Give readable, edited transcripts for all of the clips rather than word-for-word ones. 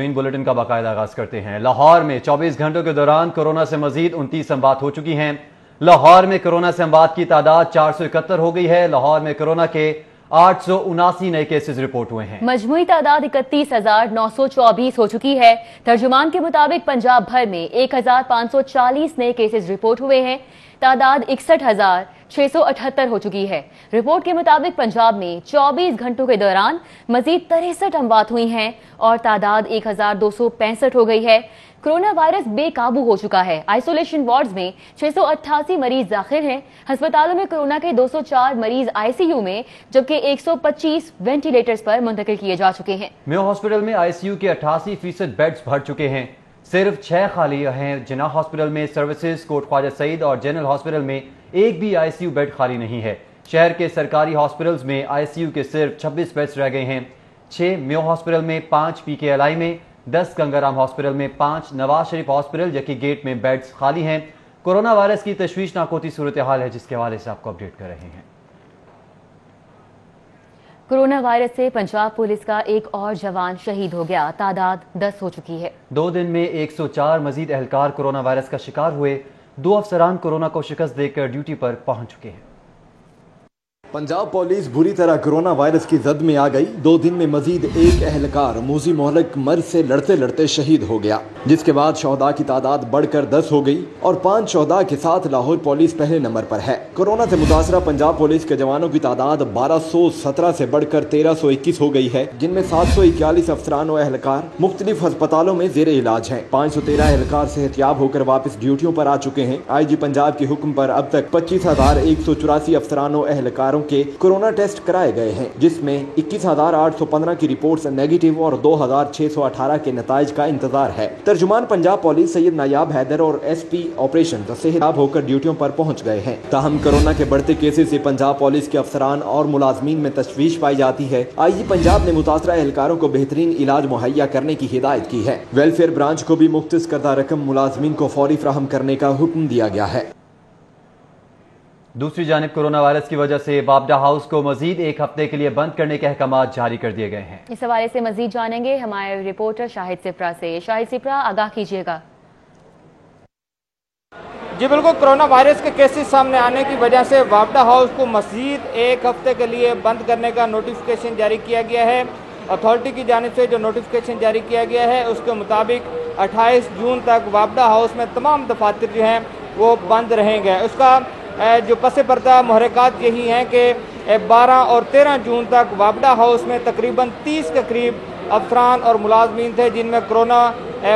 इन bulletin का बाकायदा आगाज करते हैं। लाहौर में 24 घंटों के दौरान कोरोना से मजीद 29 अमवात हो चुकी हैं। लाहौर में कोरोना से अमवात की तादाद 471 हो गई है। लाहौर में कोरोना के 879 नए केसेस रिपोर्ट हुए हैं। मजमूई तादाद 31,924 हो चुकी है। तर्जुमान के मुताबिक पंजाब भर में 1,540 नए केसेस रिपोर्ट हुए हैं। तादाद 61,678 हो चुकी है। रिपोर्ट के मुताबिक पंजाब में 24 घंटों के दौरान मजीद 63 अमवात हुई हैं और तादाद 1,265 हो गई है। कोरोना वायरस बेकाबू हो चुका है। आइसोलेशन वार्ड्स में 688 मरीज दाखिल हैं। अस्पतालों में कोरोना के 204 मरीज आईसीयू में, जबकि 125 वेंटिलेटर्स पर मुंतकिल किए जा चुके हैं। मेयो हॉस्पिटल में आईसीयू के 88% बेड्स भर चुके हैं। सिर्फ 6 खाली हैं। जिन्ना हॉस्पिटल में सर्विसेज, कोट ख्वाजा सईद और जनरल हॉस्पिटल में एक भी आईसीयू बेड खाली नहीं है। शहर के सरकारी हॉस्पिटल्स में आईसीयू के सिर्फ 26 बेड्स रह गए हैं। 6 मेयो हॉस्पिटल में, 5 पीकेएलआई में, 10 गंगाराम हॉस्पिटल में, 5 नवाज शरीफ हॉस्पिटल जबकि गेट में बेड्स खाली हैं। कोरोना वायरस की तशवीशनाक होती सूरत हाल है, जिसके हवाले से आपको अपडेट कर रहे हैं। कोरोना वायरस से पंजाब पुलिस का एक और जवान शहीद हो गया। तादाद 10 हो चुकी है। 2 दिन में 104 मजीद एहलकार कोरोना वायरस का शिकार हुए। 2 अफसरान कोरोना को शिकस्त देकर ड्यूटी पर पहुंच चुके हैं। पंजाब पुलिस बुरी तरह कोरोना वायरस की जद में आ गई। 2 दिन में मजीद एक एहलकार मूजी मोहलक मर्ज से लड़ते लड़ते शहीद हो गया, जिसके बाद शोहदा की तादाद बढ़कर 10 हो गई और 5 शोहदा के साथ लाहौर पुलिस पहले नंबर पर है। कोरोना से मुतासरा पंजाब पुलिस के जवानों की तादाद 1217 से बढ़कर 1321 हो गई है, जिनमें 741 अफसरान और एहलकार मुख्तलिफ अस्पतालों में जेर इलाज है। 513 एहलकार सेहतियाब होकर वापस ड्यूटियों पर आ चुके हैं। IG पंजाब के हुक्म पर अब तक 25,184 अफसरान और एहलकारों के कोरोना टेस्ट कराए गए हैं, जिसमें 21,815 की रिपोर्ट्स नेगेटिव और 2,618 के नताइज का इंतजार है। तर्जुमान पंजाब पुलिस सैयद नायाब हैदर और SP ऑपरेशन सेहतियाब होकर ड्यूटियों पर पहुंच गए हैं। ताहम कोरोना के बढ़ते केसेस से पंजाब पुलिस के अफसरान और मुलाजमीन में तशवीश पाई जाती है। IG पंजाब ने मुतासरा एहलकारों को बेहतरीन इलाज मुहैया करने की हिदायत की है। वेलफेयर ब्रांच को भी मुख्तस करदा रकम मुलाजमीन को फौरी फ्राहम करने का हुक्म दिया गया है। दूसरी जानिब कोरोना वायरस की वजह से वापडा हाउस को मजीद एक हफ्ते के लिए बंद करने के अहकाम जारी कर दिए गए हैं। इस हवाले से मजीद जानेंगे हमारे रिपोर्टर शाहिद सिप्रा से। शाहिद सिप्रा, आगाह कीजिएगा। जी बिल्कुल, कोरोना वायरस के केसेस सामने आने की वजह से वापडा हाउस को मजीद एक हफ्ते के लिए बंद करने का नोटिफिकेशन जारी किया गया है। अथॉरिटी की जानिब से जो नोटिफिकेशन जारी किया गया है उसके मुताबिक 28 जून तक वापडा हाउस में तमाम दफातर जो हैं वो बंद रहेंगे। उसका जो पस पर्दा मुहरकात यही हैं कि 12 और 13 जून तक वापडा हाउस में तकरीबन 30 के करीब अफसरान और मुलाजमीन थे जिनमें कोरोना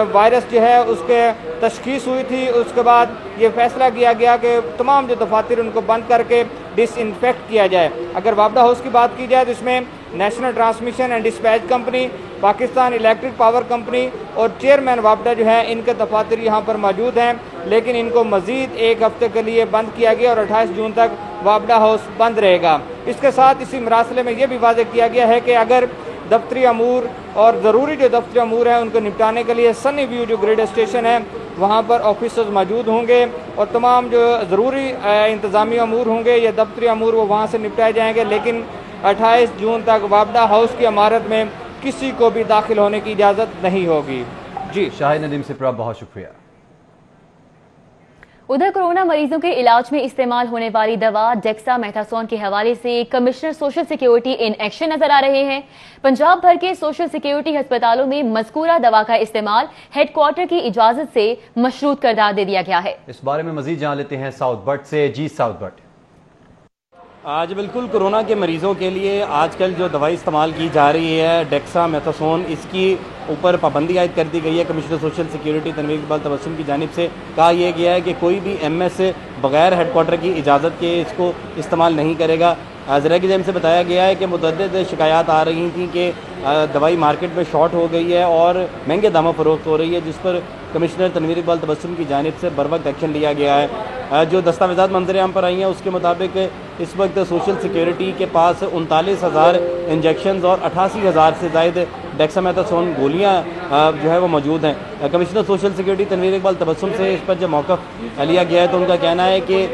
वायरस जो है उसके तशखीस हुई थी। उसके बाद ये फैसला किया गया कि तमाम जो दफातर उनको बंद करके डिसइंफेक्ट किया जाए। अगर वापडा हाउस की बात की जाए तो इसमें national transmission and dispatch company, Pakistan electric power company और चेयरमैन वापडा जो है इनके दफातर यहाँ पर मौजूद हैं, लेकिन इनको मजीद एक हफ्ते के लिए बंद किया गया और 28 जून तक वापडा हाउस बंद रहेगा। इसके साथ इसी मरासले में यह भी वाज़ेह किया गया है कि अगर दफ्तरी अमूर और ज़रूरी जो दफ्तरी अमूर हैं उनको निपटाने के लिए सनी व्यू जो ग्रेड स्टेशन है वहाँ पर ऑफिसर्स मौजूद होंगे और तमाम जो ज़रूरी इंतज़ामी अमूर होंगे या दफ्तरी अमूर वो वहाँ से निपटाए जाएंगे। लेकिन 28 जून तक वापडा हाउस की इमारत में किसी को भी दाखिल होने की इजाज़त नहीं होगी। जी शाहिद नदीम सिप्रा, बहुत शुक्रिया। उधर कोरोना मरीजों के इलाज में इस्तेमाल होने वाली दवा डेक्सामेथासोन के हवाले से commissioner social security in action नजर आ रहे हैं। पंजाब भर के सोशल सिक्योरिटी अस्पतालों में मज़कूरा दवा का इस्तेमाल हेडक्वार्टर की इजाजत से मशरूत करार दे दिया गया है। इस बारे में मजीद जान लेते हैं साउथ बट से। जी साउथ बट। आज बिल्कुल कोरोना के मरीज़ों के लिए आजकल जो दवाई इस्तेमाल की जा रही है डेक्सामेथासोन, इसकी ऊपर पाबंदी आयद कर दी गई है। Commissioner social security Tanveer Iqbal Tabassum की जानिब से कहा यह गया है कि कोई भी MS बगैर हेडक्वार्टर की इजाज़त के इसको इस्तेमाल नहीं करेगा। ज़रा की जानिब से बताया गया है कि मुतअद्दिद शिकायत आ रही थी कि दवाई मार्केट में शॉर्ट हो गई है और महंगे दामों फरोख्त हो रही है, जिस पर कमिश्नर तनवीर इकबाल तबस्सुम की जानिब से बर वक्त एक्शन लिया गया है। जो दस्तावेज़ात मंजर आम पर आई हैं उसके मुताबिक इस वक्त सोशल सिक्योरिटी के पास 39,000 इंजेक्शन और 88,000 से ज़ायद डेक्सामेथासोन गोलियाँ जो है वो मौजूद हैं। Commissioner social security Tanveer Iqbal Tabassum से इस पर जब मौक़िफ़ लिया गया है तो उनका कहना है कि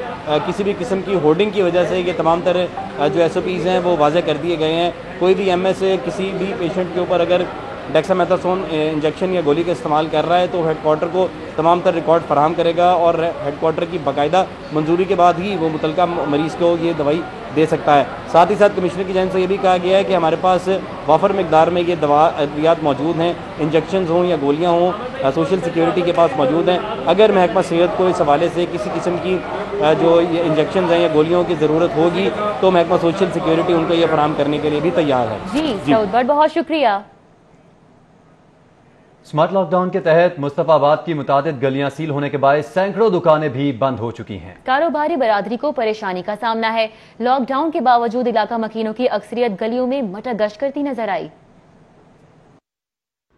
किसी भी किस्म की होर्डिंग की वजह से ये तमाम तरह जो SOPs हैं वो वाज़ेह कर दिए गए हैं। कोई भी MS किसी भी पेशेंट के ऊपर अगर डेक्सामेथासोन इंजेक्शन या गोली का इस्तेमाल कर रहा है तो हेडक्वार्टर को तमाम तर रिकॉर्ड फराहम करेगा और हेडक्वार्टर की बाकायदा मंजूरी के बाद ही वो मुतलका मरीज़ को ये दवाई दे सकता है। साथ ही साथ कमिश्नर की जानिब से ये भी कहा गया है कि हमारे पास वाफर मकदार में ये दवा अद्वियात मौजूद हैं, इंजेक्शन हों या गोलियाँ हों, सोशल सिक्योरिटी के पास मौजूद हैं। अगर महकमा सेहत को इस हवाले से किसी किस्म की जो ये इंजेक्शन हैं या गोलियों की ज़रूरत होगी तो महकमा सोशल सिक्योरिटी उनको ये फराहम करने के लिए भी तैयार है। जी बहुत बहुत शुक्रिया। स्मार्ट लॉकडाउन के तहत मुस्तफाबाद की मुतादिद गलियां सील होने के बाद सैकड़ों दुकानें भी बंद हो चुकी हैं। कारोबारी बरादरी को परेशानी का सामना है। लॉकडाउन के बावजूद इलाका मकीनों की अक्सरियत गलियों में मटर गश्त करती नजर आई।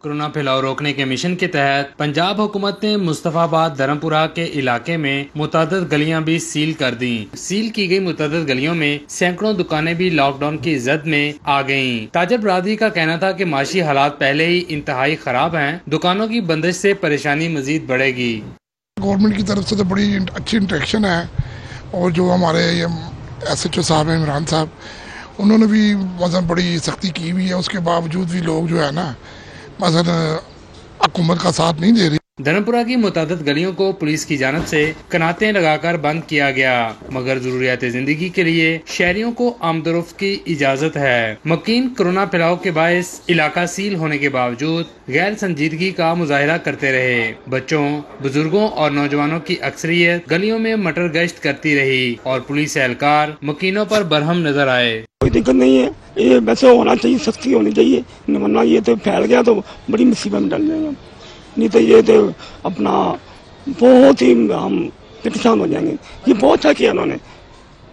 कोरोना फैलाव रोकने के मिशन के तहत पंजाब हुकूमत ने मुस्तफाबाद धर्मपुरा के इलाके में मुतअद्दिद गलियां भी सील कर दी। सील की गई मुतअद्दिद गलियों में सैकड़ों दुकानें भी लॉकडाउन की जद में आ गयीं। ताजर बरादरी का कहना था कि माशी हालात पहले ही इंतहाई खराब हैं, दुकानों की बंदिश से परेशानी मजीद बढ़ेगी। गवर्नमेंट की तरफ से तो बड़ी अच्छी इंटरेक्शन है और जो हमारे SHO साहब हैं इमरान साहब, उन्होंने भी मतलब बड़ी सख्ती की हुई है। उसके बावजूद भी लोग जो है ना हुकूमत का साथ नहीं दे रही। धर्मपुरा की मुतादिद गलियों को पुलिस की जानब से कनातें लगाकर बंद किया गया, मगर जरूरियात जिंदगी के लिए शहरियों को आमदोरफ्त की इजाजत है। मकीन कोरोना फैलाव के बायस इलाका सील होने के बावजूद गैर संजीदगी का मुजाहिरा करते रहे। बच्चों, बुजुर्गों और नौजवानों की अक्सरियत गलियों में मटर गश्त करती रही और पुलिस एहलकार मकीनों पर बरहम नजर आए। कोई दिक्कत नहीं है, ये वैसे होना चाहिए, सख्ती होनी चाहिए, वरना ये तो फैल गया तो बड़ी मुसीबत में डल जाएंगे। नहीं तो ये तो अपना बहुत ही हम परेशान हो जाएंगे। ये बहुत अच्छा किया उन्होंने,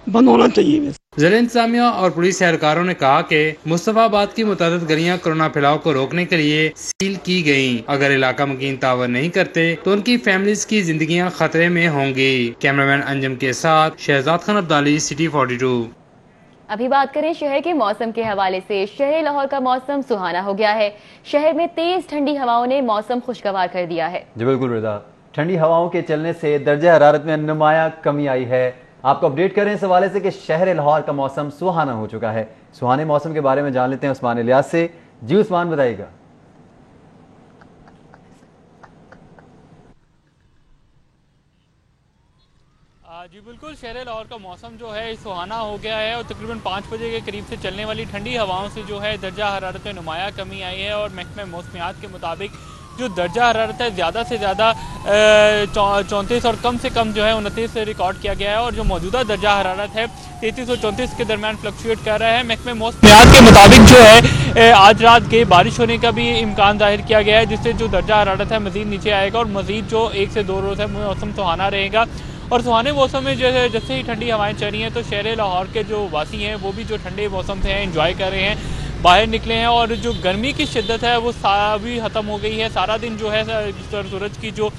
बंद होना चाहिए। ज़िला इंतजामिया और पुलिस एहलकारों ने कहा कि मुस्तफाबाद की मुतादिद गलियां कोरोना फैलाव को रोकने के लिए सील की गयीं। अगर इलाका मकीन तावन नहीं करते तो उनकी फैमिलीज की जिंदगियां खतरे में होंगी। कैमरामैन अंजम के साथ शहजाद खान अब्दाली, सिटी 42। अभी बात करें शहर के मौसम के हवाले से। शहर लाहौर का मौसम सुहाना हो गया है। शहर में तेज ठंडी हवाओं ने मौसम खुशगवार कर दिया है। जी बिल्कुल रिदा, ठंडी हवाओं के चलने से दर्जा हरारत में नुमाया कमी आई है। आपको अपडेट करें इस हवाले से कि शहर लाहौर का मौसम सुहाना हो चुका है। सुहाने मौसम के बारे में जान लेते हैं उस्मान इलियास से। जी उस्मान, बताइएगा। जी बिल्कुल, शहर लाहौर का मौसम जो है सुहाना हो गया है और तकरीबन 5 बजे के करीब से चलने वाली ठंडी हवाओं से जो है दर्जा हरारत में नुमाया कमी आई है और महकमा मौसमियात के मुताबिक जो दर्जा हरारत है ज़्यादा से ज़्यादा 34 और कम से कम जो है 29 से रिकॉर्ड किया गया है और जो मौजूदा दर्जा हरारत है 33 और 34 के दरमियान फ्लक्चुएट कर रहा है। महकमा मौसमियात के मुताबिक जो है आज रात के बारिश होने का भी इम्कान जाहिर किया गया है, जिससे जो दर्जा हरारत है मज़ीद नीचे आएगा और मज़ीद जो 1 से 2 रोज़ है मौसम सुहाना रहेगा। और सुहाने मौसम में जो है जैसे ही ठंडी हवाएं चल रही हैं तो शहर लाहौर के जो वासी हैं वो भी जो ठंडे मौसम से एंजॉय कर रहे हैं, बाहर निकले हैं और जो गर्मी की शिद्दत है वो भी ख़त्म हो गई है। सारा दिन जो है सूरज की जो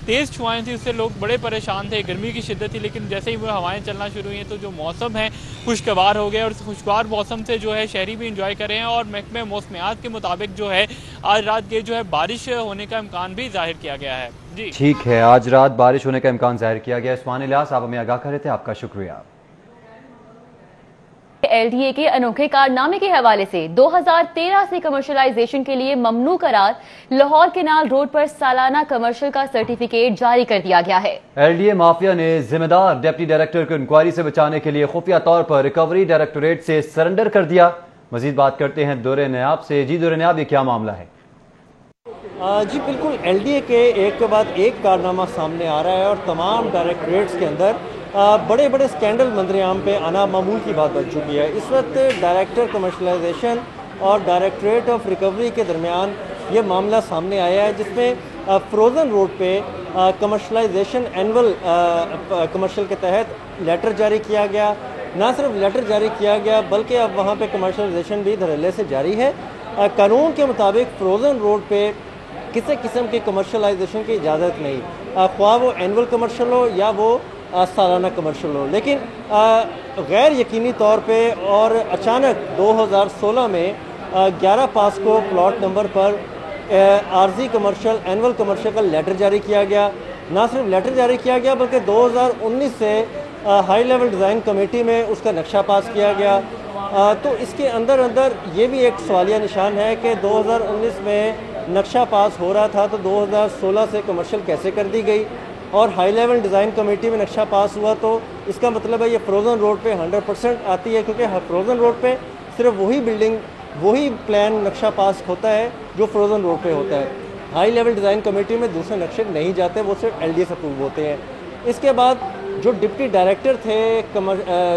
तेज़ छुआएं थी उससे लोग बड़े परेशान थे, गर्मी की शिद्दत थी, लेकिन जैसे ही वो हवाएं चलना शुरू हुई हैं तो जो मौसम है खुशगवार हो गया और इस खुशगवार मौसम से जो है शहरी भी इंजॉय कर रहे हैं। और महकमा मौसमियात के मुताबिक जो है आज रात के जो है बारिश होने का इम्कान भी जाहिर किया गया है। जी ठीक है, आज रात बारिश होने का इम्कान जाहिर किया गया। उस्मान इलियास, आप हमें आगाह कर रहे थे, आपका शुक्रिया। LDA के अनोखे कारनामे के हवाले से 2013 से कमर्शलाइजेशन के लिए ममनू करार लाहौर केनाल रोड पर सालाना कमर्शियल का सर्टिफिकेट जारी कर दिया गया है। LDA माफिया ने जिम्मेदार डिप्टी डायरेक्टर को इंक्वायरी से बचाने के लिए खुफिया तौर पर रिकवरी डायरेक्टोरेट से सरेंडर कर दिया। मजीद बात करते हैं दौरे नयाब से। जी दौरे नयाब, ये क्या मामला है? जी बिल्कुल, LDA के एक के बाद एक कारनामा सामने आ रहा है और तमाम डायरेक्टरेट्स के अंदर बड़े बड़े स्कैंडल मंजरेआम पे आना मामूल की बात बन चुकी है। इस वक्त डायरेक्टर कमर्शलाइजेशन और डायरेक्टरेट ऑफ रिकवरी के दरमियान ये मामला सामने आया है, जिसमें फ्रोज़न रोड पे कमर्शलाइजेशन एनुअल कमर्शियल के तहत लेटर जारी किया गया। ना सिर्फ लेटर जारी किया गया बल्कि अब वहाँ पे कमर्शलाइजेशन भी धड़ल्ले से जारी है। कानून के मुताबिक फ्रोज़न रोड पे किसी किस्म की कमर्शलाइजेशन की इजाज़त नहीं, ख्वाह वो एनुअल कमर्शियल हो या वो सालाना कमर्शियल हो। लेकिन गैर यकीनी तौर पे और अचानक 2016 में 11 पास को प्लॉट नंबर पर आर्जी कमर्शियल एनुअल कमर्शियल का लेटर जारी किया गया। ना सिर्फ लेटर जारी किया गया बल्कि 2019 से हाई लेवल डिज़ाइन कमेटी में उसका नक्शा पास किया गया। तो इसके अंदर अंदर ये भी एक सवालिया निशान है कि 2019 में नक्शा पास हो रहा था तो 2016 से कमर्शियल कैसे कर दी गई, और हाई लेवल डिज़ाइन कमेटी में नक्शा पास हुआ तो इसका मतलब है ये फ्रोज़न रोड पे 100% आती है, क्योंकि फ्रोज़न रोड पे सिर्फ वही बिल्डिंग वही प्लान नक्शा पास होता है जो फ्रोज़न रोड पे होता है। हाई लेवल डिज़ाइन कमेटी में दूसरे नक्शे नहीं जाते, वो सिर्फ LDS अप्रूव होते हैं। इसके बाद जो डिप्टी डायरेक्टर थे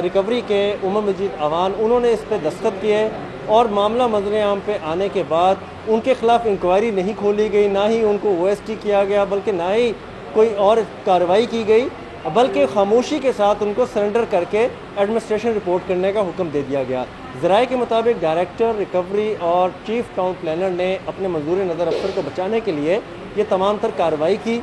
रिकवरी के उमर मजीद अवान, उन्होंने इस पर दस्तखत किए और मामला मंजर आम पे आने के बाद उनके खिलाफ इंक्वायरी नहीं खोली गई, ना ही उनको OST किया गया, बल्कि ना ही कोई और कार्रवाई की गई, बल्कि खामोशी के साथ उनको सरेंडर करके एडमिनिस्ट्रेशन रिपोर्ट करने का हुक्म दे दिया गया। ज़राए के मुताबिक डायरेक्टर रिकवरी और चीफ टाउन प्लानर ने अपने मंजूर नज़र अफसर को बचाने के लिए ये तमाम तर कार्रवाई की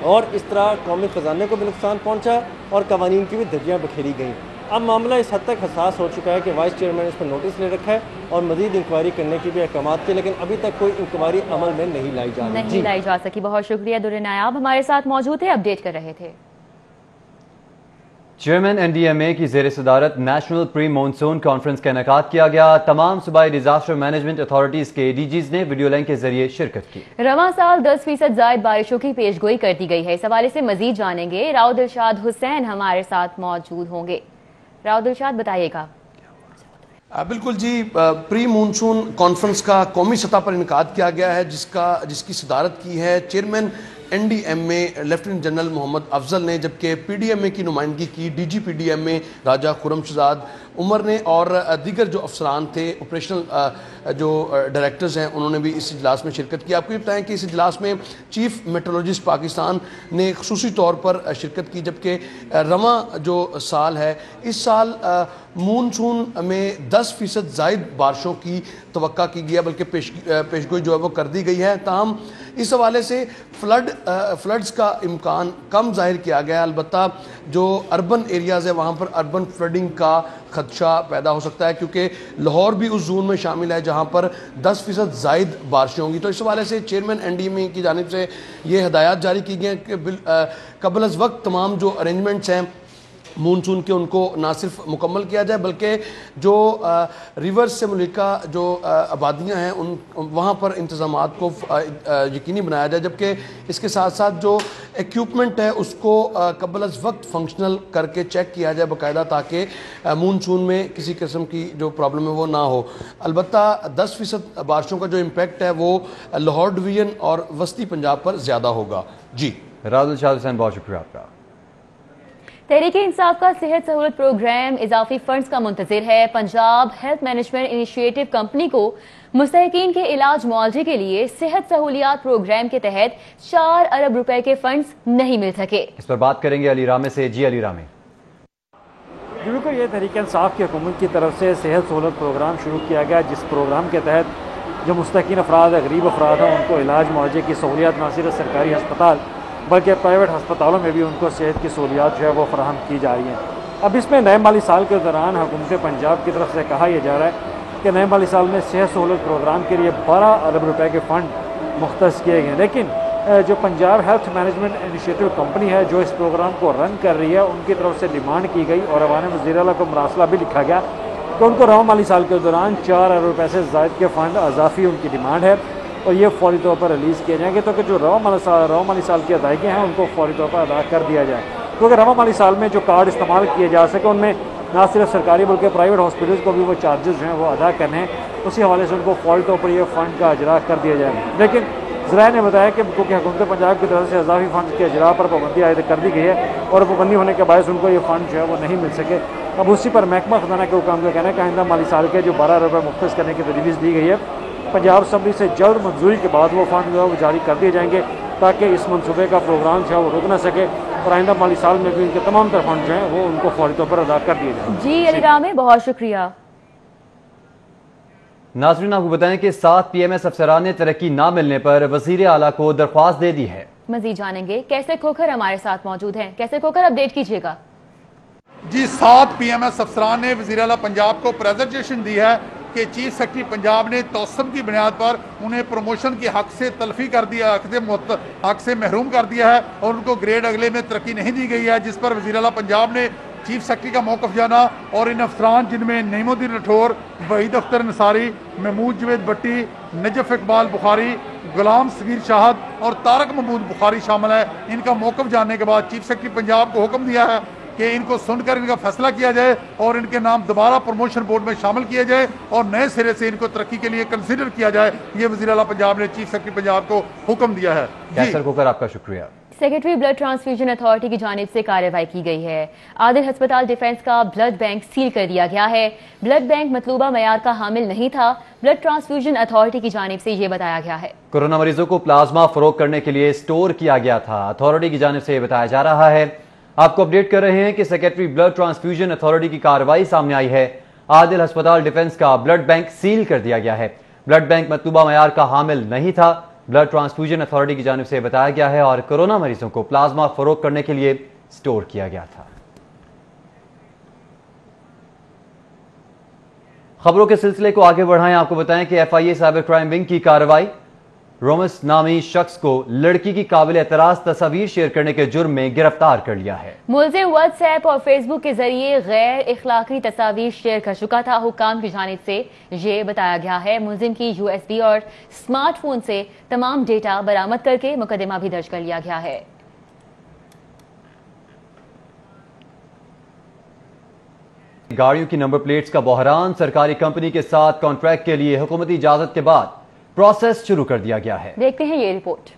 और इस तरह कौमी ख़जाने को भी नुकसान पहुँचा और कवानीन की भी धज्जियाँ बखेरी गईं। अब मामला इस हद तक हसास हो चुका है कि वाइस चेयरमैन इस पर नोटिस ले रखा है और मजीद इंक्वायरी करने की भी अहकामात थे, लेकिन अभी तक कोई इंक्वायरी अमल में नहीं लाई जा सकी। बहुत शुक्रिया दुर्र नायाब हमारे साथ मौजूद थे, अपडेट कर रहे थे। चेयरमैन NDMA की ज़ेर सदारत नेशनल प्री मानसून कॉन्फ्रेंस का इनेकाद किया गया। तमाम सूबाई डिजास्टर मैनेजमेंट अथॉरिटीज के DGs ने वीडियो लिंक के जरिए शिरकत की। रवां साल 10% जायद बारिशों की पेशगोई कर दी गई है। इस हवाले से मजीद जानेंगे, राव दिलशाद हुसैन हमारे साथ मौजूद होंगे। राव दिलशाद बताइएगा। बिल्कुल जी, प्री मानसून कॉन्फ्रेंस का कौमी सतह पर इनेकाद किया गया है, जिसकी सदारत की है chairman NDMA lieutenant general Mohammad Afzal ने, जबकि PDMA की नुमाइंदगी की DG PDMA राजा खुरमशहजाद उमर ने और दीगर जो अफसरान थे, ऑपरेशनल जो डायरेक्टर्स हैं, उन्होंने भी इस इजलास में शिरकत की। आपको ये बताएं कि इस इजलास में चीफ मेट्रोलॉजिस्ट पाकिस्तान ने खुसूसी तौर पर शिरकत की, जबकि रवां जो साल है, इस साल मानसून में 10% जायद बारिशों की तवक्का की गई है, बल्कि पेशगोई जो है वो कर दी गई है। ताहम इस हवाले से फ्लड्स का इम्कान कम जाहिर किया गया। अलबत्ता जो अर्बन एरियाज़ है वहाँ पर अर्बन फ्लडिंग का खदशा पैदा हो सकता है, क्योंकि लाहौर भी उस जोन में शामिल है जहाँ पर 10% जायद बारिशें होंगी। तो इस हवाले से चेयरमैन NDMA की जानिब से ये हदायत जारी की गई हैं कि कबल अज़ वक्त तमाम जो अरेंजमेंट्स हैं मानसून के उनको ना सिर्फ मुकम्मल किया जाए, बल्कि जो रिवर्स से मुलिका जो आबादियाँ हैं उन वहाँ पर इंतज़ामात को यकीनी बनाया जाए, जबकि इसके साथ साथ जो इक्विपमेंट है उसको कबल अज़ वक्त फंक्शनल करके चेक किया जाए बाकायदा, ताकि मानसून में किसी किस्म की जो प्रॉब्लम है वो ना हो। अलबत्ता 10% बारिशों का जो इम्पेक्ट है वो लाहौर डिवीज़न और वस्ती पंजाब पर ज़्यादा होगा। जी राहुल शाह हुसैन, बहुत शुक्रिया आपका। तहरीक इंसाफ का सेहत सहूलत प्रोग्राम इजाफी फंड्स का मुंतजिर है। Punjab health management initiative company को मुस्तहिकीन के इलाज मुआवजे के लिए सेहत सहूलियात प्रोग्राम के तहत 4 अरब रुपए के फंड्स नहीं मिल सके। इस पर बात करेंगे अली रामे से। जी अली रामे। बिल्कुल, ये तहरीक इंसाफ की हुकूमत की तरफ से सेहत सहूलत प्रोग्राम शुरू किया गया, जिस प्रोग्राम के तहत जो मुस्तहिकीन अफराद है, गरीब अफराद हैं, उनको इलाज मुआवजे की सहूलियात न सिर्फ सरकारी अस्पताल बल्कि प्राइवेट अस्पतालों में भी उनको सेहत की सहूलियात जो है वो फराहम की जा रही हैं। अब इसमें नए माली साल के दौरान हुकूमत पंजाब की तरफ से कहा यह जा रहा है कि नए माली साल में सेहत सहूलत प्रोग्राम के लिए 12 अरब रुपए के फ़ंड मुख्तस किए गए, लेकिन जो Punjab health management initiative company है जो इस प्रोग्राम को रन कर रही है, उनकी तरफ से डिमांड की गई और अवान वज़ीर आला को मरासला भी लिखा गया कि उनको रवा माली साल के दौरान 4 अरब रुपये से ज़ायद के फ़ंड अजाफी उनकी डिमांड है और ये फौरी तौर पर रिलीज़ किए जाएंगे, तो कि जो रवा माली साल की अदायगी हैं उनको फौरी तौर पर अदा कर दिया जाए, क्योंकि रवा माली साल में जो कार्ड इस्तेमाल किए जा सके उनमें ना सिर्फ सरकारी बल्कि प्राइवेट हॉस्पिटल्स को भी वो चार्जेस जो हैं वो अदा करने हैं। उसी हवाले से उनको फौरी तौर पर ये फ़ंड का अजरा कर दिया जाए। लेकिन ज़राए ने बताया कि क्योंकि हुकूमत पंजाब की तरफ से अजाफी फ़ंड के अजरा पर पाबंदी आयद कर दी गई है और पाबंदी होने के बायस उनको ये फ़ंड जो है वो नहीं मिल सके। अब उसी पर महकमा खजाना के हुकाम का कहना है कि आइंदा माली साल के जो 12 रुपये मुख्तस करने की तजवीज़ दी गई है, पंजाब असम्बली से जल्द मंजूरी के बाद वो फ़ंड जो है वो जारी कर दिए जाएंगे, ताकि इस मनसूबे का प्रोग्राम जो है वो रुक न सके और आइंदा माली साल में भी इनके तमाम तरह फंड जो हैं वो उनको फौरी तौर पर अदा कर दिए जाएंगे। जी अली रामे, बहुत शुक्रिया। नाज़रीन, आपको बताएं कि 7 PMS अफसरान ने तरक्की ना मिलने पर वज़ीर आला को दरख्वास्त दे दी है। मजीद जानेंगे, कैसे खोखर हमारे साथ मौजूद हैं। कैसे खोखर, अपडेट कीजिएगा। जी, 7 PMS अफसरान ने वज़ीर आला पंजाब को प्रेजेंटेशन दी है कि चीफ सेक्रेटरी पंजाब ने तौसम की बुनियाद पर उन्हें प्रमोशन के हक से तलफी कर दिया, हक से महरूम कर दिया है और उनको ग्रेड अगले में तरक्की नहीं दी गई है, जिस पर वज़ीर आला पंजाब ने चीफ सेक्रेटरी का मौक़िफ़ जाना और इन अफसरान जिनमें नईमुद्दीन राठौर, वहीद अख्तर अंसारी, महमूद जवेद भट्टी, नजफ इकबाल बुखारी, गुलाम सगीर शाहद और तारक महमूद बुखारी शामिल है, इनका मौक़िफ़ जानने के बाद चीफ सेक्रेटरी पंजाब को हुक्म दिया है कि इनको सुनकर इनका फैसला किया जाए और इनके नाम दोबारा प्रमोशन बोर्ड में शामिल किया जाए और नए सिरे से इनको तरक्की के लिए कंसिडर किया जाए। ये वज़ीर आला पंजाब ने चीफ सेक्रेटरी पंजाब को हुक्म दिया है। कैसर कोकर, आपका शुक्रिया। सेक्रेटरी ब्लड ट्रांसफ्यूजन अथॉरिटी की जानिब से कार्रवाई की गई है। आदिल अस्पताल डिफेंस का ब्लड बैंक सील कर दिया गया है। ब्लड बैंक मतलूबा मयार का हामिल नहीं था। ब्लड ट्रांसफ्यूजन अथॉरिटी की जानिब से ये बताया गया है। कोरोना मरीजों को प्लाज्मा फरोख्त करने के लिए स्टोर किया गया था। अथॉरिटी की जानिब से बताया जा रहा है। आपको अपडेट कर रहे हैं कि सेक्रेटरी ब्लड ट्रांसफ्यूजन अथॉरिटी की कार्रवाई सामने आई है। आदिल अस्पताल डिफेंस का ब्लड बैंक सील कर दिया गया है। ब्लड बैंक मतलूबा मयार का हामिल नहीं था। ब्लड ट्रांसफ्यूजन अथॉरिटी की जानिब से बताया गया है और कोरोना मरीजों को प्लाज्मा फरोख्त करने के लिए स्टोर किया गया था। खबरों के सिलसिले को आगे बढ़ाएं। आपको बताएं कि FIA साइबर क्राइम विंग की कार्रवाई रोमस नामी शख्स को लड़की की काबिल एतराज तस्वीर शेयर करने के जुर्म में गिरफ्तार कर लिया है। मुलजिम व्हाट्सएप और फेसबुक के जरिए गैर इखलाकी तस्वीर शेयर कर चुका था। हुकाम की जानिब से ये बताया गया है। मुलजिम की USB और स्मार्टफोन से तमाम डेटा बरामद करके मुकदमा भी दर्ज कर लिया गया है। गाड़ियों की नंबर प्लेट्स का बहरान। सरकारी कंपनी के साथ कॉन्ट्रैक्ट के लिए हुकूमती इजाजत के बाद प्रोसेस शुरू कर दिया गया है। देखते हैं ये रिपोर्ट।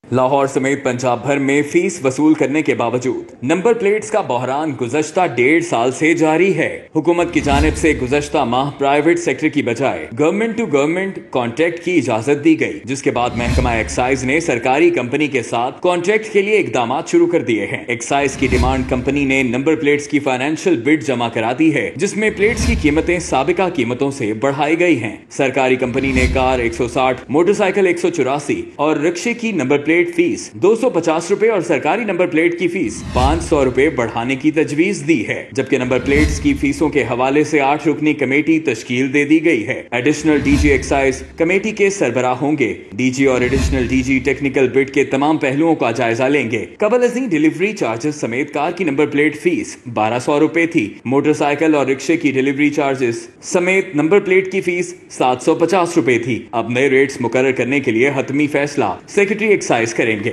लाहौर समेत पंजाब भर में फीस वसूल करने के बावजूद नंबर प्लेट्स का बहरान गुज़श्ता 1.5 साल से जारी है। हुकूमत की जानिब से गुज़श्ता माह प्राइवेट सेक्टर की बजाय गवर्नमेंट टू गवर्नमेंट कॉन्ट्रैक्ट की इजाजत दी गई, जिसके बाद महकमा एक्साइज ने सरकारी कंपनी के साथ कॉन्ट्रैक्ट के लिए इकदाम शुरू कर दिए हैं। एक्साइज की डिमांड कंपनी ने नंबर प्लेट्स की फाइनेंशियल बिड जमा करा दी है, जिसमें प्लेट्स की कीमतें साबिका कीमतों से बढ़ाई गई हैं। सरकारी कंपनी ने कार 160, मोटरसाइकिल 184 और रिक्शे की नंबर प्लेट फीस 250 रुपए और सरकारी नंबर प्लेट की फीस 500 रुपए बढ़ाने की तजवीज दी है, जबकि नंबर प्लेट्स की फीसों के हवाले से 8 रुकनी कमेटी तश्कील दे दी गई है। एडिशनल DG एक्साइज कमेटी के सरबराह होंगे। DG और एडिशनल DG टेक्निकल बिड के तमाम पहलुओं का जायजा लेंगे। कबल अज़ीं डिलीवरी चार्जेस समेत कार की नंबर प्लेट फीस 1200 रुपए थी। मोटरसाइकिल और रिक्शे की डिलीवरी चार्जेस समेत नंबर प्लेट की फीस 750 रुपए थी। अब नए रेट्स मुकर्रर करने के लिए हतमी फैसला सेक्रेटरी एक्साइज करेंगे।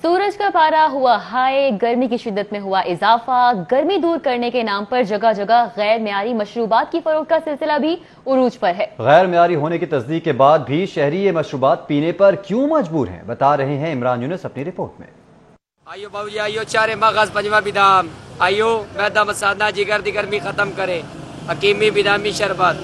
सूरज का पारा हुआ हाई, गर्मी की शिद्दत में हुआ इजाफा। गर्मी दूर करने के नाम पर जगह जगह गैर मियारी मशरूबात की फरोख्त का सिलसिला भी उरूज पर है। गैर मियारी होने की तस्दीक के बाद भी शहरी ये मशरूबात पीने पर क्यों मजबूर हैं, बता रहे हैं इमरान यूनुस अपनी रिपोर्ट में। आइयो बाबूजी, आइयो चारे मगज पंजवा बिदाम, आइयो मैदा मसादा जिगर दी गर्मी खत्म करे, हकीमी बिदामी शरबत,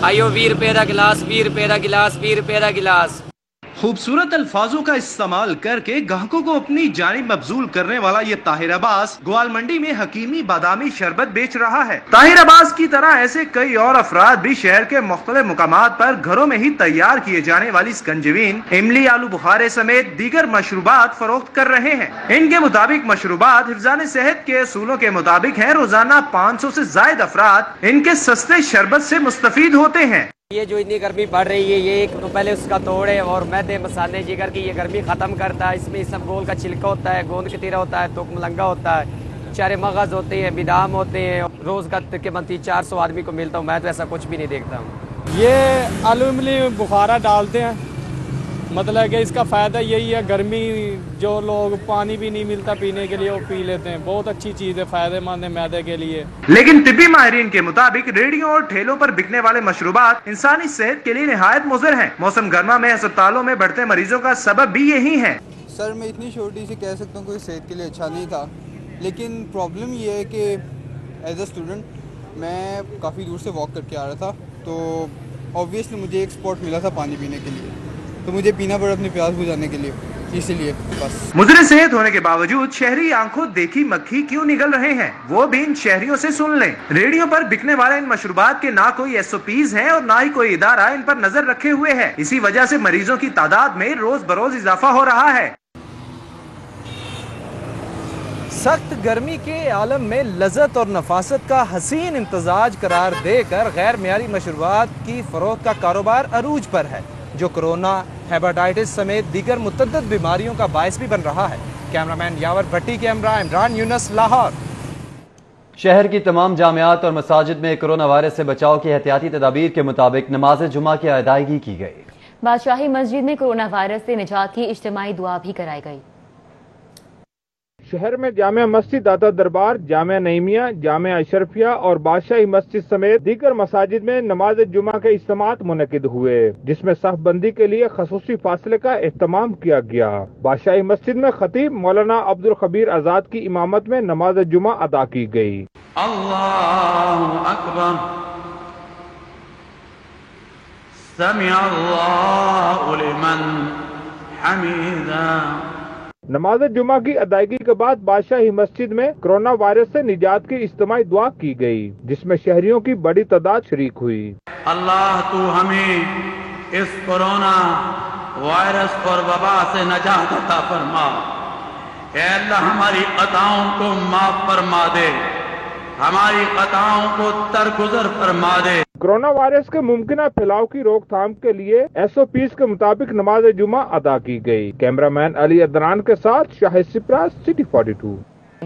आइयो 20 रुपए का गिलास, 20 रुपए का गिलास, 20 रुपए का गिलास। खूबसूरत अल्फाजों का इस्तेमाल करके ग्राहकों को अपनी जानिब मबजूल करने वाला ये ताहिर अब्बास ग्वाल मंडी में हकीमी बादामी शरबत बेच रहा है। ताहिर अब्बास की तरह ऐसे कई और अफराद भी शहर के मुख्तलिफ मुकामात पर घरों में ही तैयार किए जाने वाली स्कंजवीन, इमली, आलू बुखारे समेत दीगर मशरूबात फरोख्त कर रहे हैं। इनके मुताबिक मशरूबात हिफ्ज़ान सेहत के असूलों के मुताबिक है। रोजाना 500 से ज्यादा अफराद इनके सस्ते शरबत से मुस्तफीद होते हैं। ये जो इतनी गर्मी बढ़ रही है, ये एक तो पहले उसका तोड़े और मैदे मसाले जिगर की ये गर्मी खत्म करता है। इसमें इसबगोल का छिलका होता है, गोंद कतीरा होता है, तुक मलंगा होता है, चारे मगज होते हैं, बिदाम होते हैं। रोज का तकरीबन 300-400 आदमी को मिलता हूँ। मैं तो ऐसा कुछ भी नहीं देखता हूँ। ये आलू इमली बुखारा डालते हैं, मतलब कि इसका फ़ायदा यही है, गर्मी जो लोग पानी भी नहीं मिलता पीने के लिए वो पी लेते हैं। बहुत अच्छी चीज़ है, फ़ायदेमंद है मैदे के लिए। लेकिन तिब्बी माहिरीन के मुताबिक रेडियो और ठेलों पर बिकने वाले मशरूबात इंसानी सेहत के लिए निहायत मुज़र हैं। मौसम गर्मा में अस्पतालों में बढ़ते मरीजों का सबब भी यही है। सर मैं इतनी छोटी सी कह सकता हूँ कोई सेहत के लिए अच्छा नहीं था, लेकिन प्रॉब्लम ये है कि एज अ स्टूडेंट मैं काफ़ी दूर से वॉक करके आ रहा था, तो ऑब्वियसली मुझे एक स्पॉट मिला था पानी पीने के लिए, तो मुझे पीना पड़ा अपनी प्यास बुझाने के लिए, इसीलिए बस। मुज़र सेहत होने के बावजूद शहरी आंखों देखी मक्खी क्यों निगल रहे हैं, वो भी इन शहरियों से सुन लें। रेडियो पर बिकने वाले इन मशरूबात के ना कोई SOPs हैं और ना ही कोई इदारा इन पर नजर रखे हुए है। इसी वजह से मरीजों की तादाद में रोज बरोज इजाफा हो रहा है। सख्त गर्मी के आलम में लज़्ज़त और नफासत का हसीन इम्तजाज करार देकर गैर मियारी मशरूबात की फरोख्त का कारोबार अरूज पर है, जो कोरोना, हेपेटाइटिस समेत दीगर मुतअद्दिद बीमारियों का बायस भी बन रहा है। कैमरामैन यावर भट्टी, कैमरा इमरान यूनस, लाहौर। शहर की तमाम जामियात और मसाजिद में कोरोना वायरस से बचाव की एहतियाती तदाबीर के मुताबिक नमाज जुमा की अदायगी की गई। बादशाही मस्जिद में कोरोना वायरस से निजात की इज्तिमाई दुआ भी कराई गई। शहर में जामिया मस्जिद दाता दरबार, जामिया नईमिया, जामिया अशरफिया और बादशाही मस्जिद समेत दीगर मसाजिद में नमाज जुमा के इज्तिमात मुनकिद हुए, जिसमें सफ बंदी के लिए खसूसी फासले का एहतमाम किया गया। बादशाही मस्जिद में खतीब मौलाना अब्दुल खबीर आजाद की इमामत में नमाज जुमा अदा की गई। अल्लाहु अकबर, समी अल्लाहु लिमन हमीदा। नमाज जुमा की अदायगी के बाद बादशाही मस्जिद में कोरोना वायरस से निजात की इज्तिमाई दुआ की गई, जिसमें शहरियों की बड़ी तादाद शरीक हुई। अल्लाह तू हमें इस कोरोना वायरस और वबा से नजात अता फरमा। ऐ अल्लाह हमारी खताओं को माफ फरमा दे, हमारी खताओं को तरगुजर फरमा दे। कोरोना वायरस के मुमकिन फैलाव की रोकथाम के लिए SOPs के मुताबिक नमाज जुमा अदा की गई। कैमरामैन अली अदनान के साथ शाहिद सिप्रा, सिटी 42।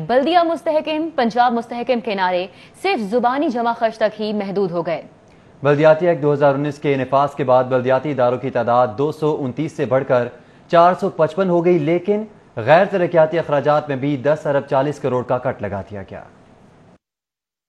बल्दिया मुस्तहकिम, पंजाब मुस्तहकिम के नारे सिर्फ जुबानी जमा खर्च तक ही महदूद हो गए। बल्दियाती एक्ट 2019 के नफाज के बाद बल्दियाती इदारों की तादाद 229 से बढ़कर 455 हो गई, लेकिन गैर तरक्याती अखराजात में भी 10 अरब 40 करोड़ का कट लगा दिया गया।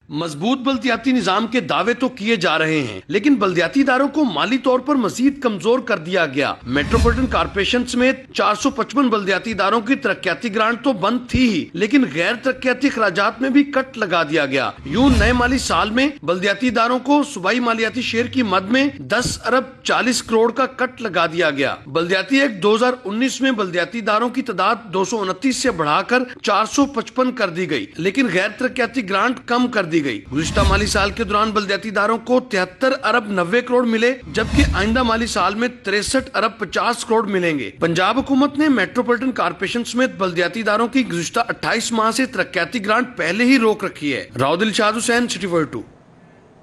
मजबूत बल्दियाती निजाम के दावे तो किए जा रहे हैं, लेकिन बल्दियाती इदारों को माली तौर पर मजीद कमजोर कर दिया गया। मेट्रोपॉलिटन कारपोरेशन समेत 455 बल्दियाती इदारों की तरक्याती ग्रांट तो बंद थी ही, लेकिन गैर तरक्याती अखराजात में भी कट लगा दिया गया। यूं नए माली साल में बल्दियाती इदारों को सूबाई मालियाती शेयर की मद में 10 अरब 40 करोड़ का कट लगा दिया गया। बल्दियाती एक्ट 2019 में बल्दियाती इदारों की तादाद 229 से बढ़ाकर 455 कर दी गई, लेकिन गैर तरक्याती ग्रांट कम कर दी गई। गुज़िश्ता माली साल के दौरान बल्दियाती इदारों को 73 अरब 90 करोड़ मिले, जबकि आइंदा माली साल में 63 अरब 50 करोड़ मिलेंगे। पंजाब हुकूमत ने मेट्रोपॉलिटन कारपोरेशन समेत बल्दियाती इदारों की गुज़िश्ता 28 माह से तरक्याती ग्रांट पहले ही रोक रखी है। राउदिल शाद हुसैन, सिटी 42।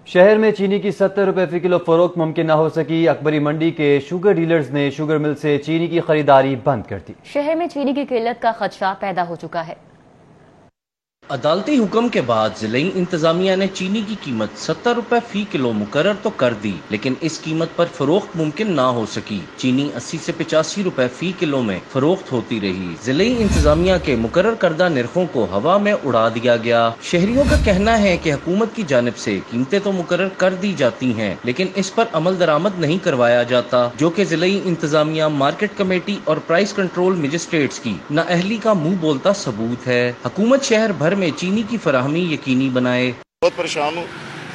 शहर में चीनी की 70 रुपए फी किलो फरोख्त मुमकिन न हो सकी। अकबरी मंडी के शुगर डीलर्स ने शुगर मिल से चीनी की खरीदारी बंद कर दी। शहर में चीनी की किल्लत का खदशा पैदा हो चुका है। अदालती हुक्म के बाद जिले इंतजामिया ने चीनी की कीमत 70 रुपए फी किलो मुकर्रर तो कर दी, लेकिन इस कीमत पर फरोख्त मुमकिन ना हो सकी। चीनी 80 से 85 रुपए फी किलो में फरोख्त होती रही। जिले इंतजामिया के मुकर्रर करदा निर्खों को हवा में उड़ा दिया गया। शहरियों का कहना है कि हुकूमत की जानिब से कीमतें तो मुकर्रर कर दी जाती हैं, लेकिन इस पर अमल दरामद नहीं करवाया जाता, जो कि जिले इंतजामिया, मार्केट कमेटी और प्राइस कंट्रोल मजिस्ट्रेट्स की नाअहली का मुंह बोलता सबूत है। हुकूमत शहर भर में चीनी की फराहमी यकीनी बनाए। बहुत परेशान हूँ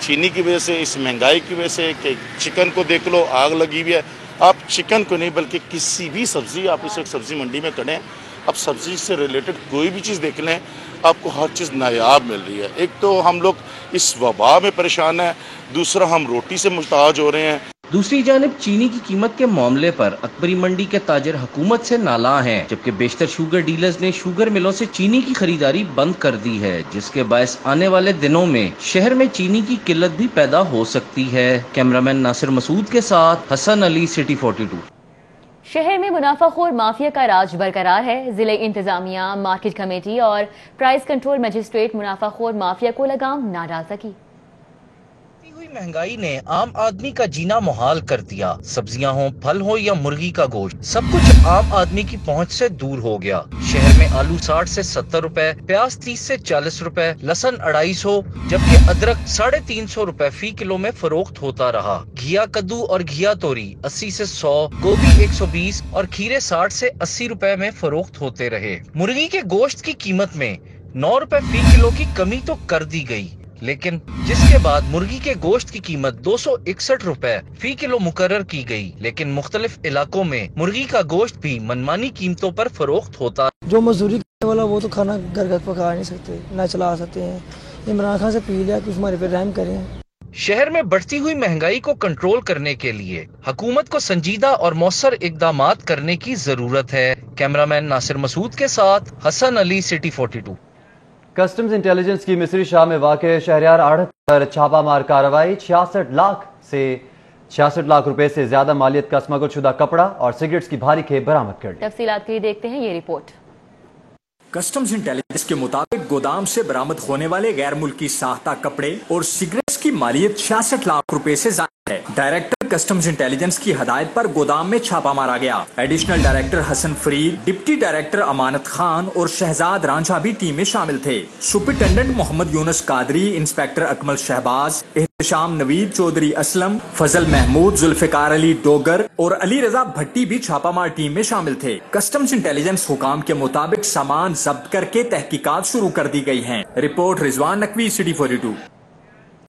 चीनी की वजह से, इस महंगाई की वजह से कि चिकन को देख लो, आग लगी हुई है। आप चिकन को नहीं बल्कि किसी भी सब्जी, आप इसे सब्जी मंडी में करें, अब सब्जी से रिलेटेड कोई भी चीज़ देख लें, आपको हर चीज़ नायाब मिल रही है। एक तो हम लोग इस वबा में परेशान हैं, दूसरा हम रोटी से मुहताज हो रहे हैं। दूसरी जानिब चीनी की कीमत के मामले पर अकबरी मंडी के ताजर हुकूमत से नाला हैं, जबकि बेशतर शुगर डीलर्स ने शुगर मिलों से चीनी की खरीदारी बंद कर दी है, जिसके बायस आने वाले दिनों में शहर में चीनी की किल्लत भी पैदा हो सकती है। कैमरामैन नासिर मसूद के साथ हसन अली, सिटी 42। शहर में मुनाफाखोर माफिया का राज बरकरार है। जिले इंतजामिया, मार्केट कमेटी और प्राइस कंट्रोल मजिस्ट्रेट मुनाफाखोर माफिया को लगाम ना डाल सकी। महंगाई ने आम आदमी का जीना मुहाल कर दिया। सब्जियां हो, फल हो या मुर्गी का गोश्त, सब कुछ आम आदमी की पहुंच से दूर हो गया। शहर में आलू 60 से 70 रुपए, प्याज 30 से 40 रुपए, लहसुन 250, जबकि अदरक 350 रुपए फी किलो में फरोख्त होता रहा। घिया कद्दू और घिया तोरी 80 से 100, गोभी 120 और खीरे 60 से 80 रुपए में फरोख्त होते रहे। मुर्गी के गोश्त की कीमत में 9 रुपए फी किलो की कमी तो कर दी गई, लेकिन जिसके बाद मुर्गी के गोश्त की कीमत 261 रुपए फी किलो मुकर्रर की गई। लेकिन मुख्तलिफ इलाकों में मुर्गी का गोश्त भी मनमानी कीमतों पर फरोख्त होता। जो मजदूरी करने वाला वो तो खाना घर घर पका नहीं सकते, ना चला सकते हैं। इमरान खान से अपील है कि हमारे पे रहम करें। शहर में बढ़ती हुई महंगाई को कंट्रोल करने के लिए हुकूमत को संजीदा और मौसर इकदामात करने की जरूरत है। कैमरामैन नासिर मसूद के साथ Hasan Ali, city 42। Customs intelligence की मिस्री शाह में वाक़े शहरियार आढ़त पर छापामार कार्रवाई। 66 लाख रुपए से ज्यादा मालियत का स्मगल शुदा कपड़ा और सिगरेट्स की भारी खेप बरामद कर ली। तफसीलात के लिए देखते हैं ये रिपोर्ट। कस्टम्स इंटेलिजेंस के मुताबिक गोदाम से बरामद होने वाले गैर मुल्की साख्ता कपड़े और सिगरेट्स की मालियत 66 लाख रुपए से ज्यादा है। डायरेक्टर कस्टम्स इंटेलिजेंस की हदायत पर गोदाम में छापा मारा गया। Additional director Hasan Farid, deputy director Amanat Khan और शहजाद रांझा भी टीम में शामिल थे। सुपरिटेंडेंट मोहम्मद यूनुस कादरी, इंस्पेक्टर अकमल शहबाज, एहतशाम नवीद, चौधरी असलम, फजल महमूद, जुल्फिकार अली डोगर और अली रजा भट्टी भी छापामार टीम में शामिल थे। कस्टम्स इंटेलिजेंस हुकाम के मुताबिक सामान जब्त करके तहकीकात शुरू कर दी गई हैं। Report Rizwan Naqvi, city 42।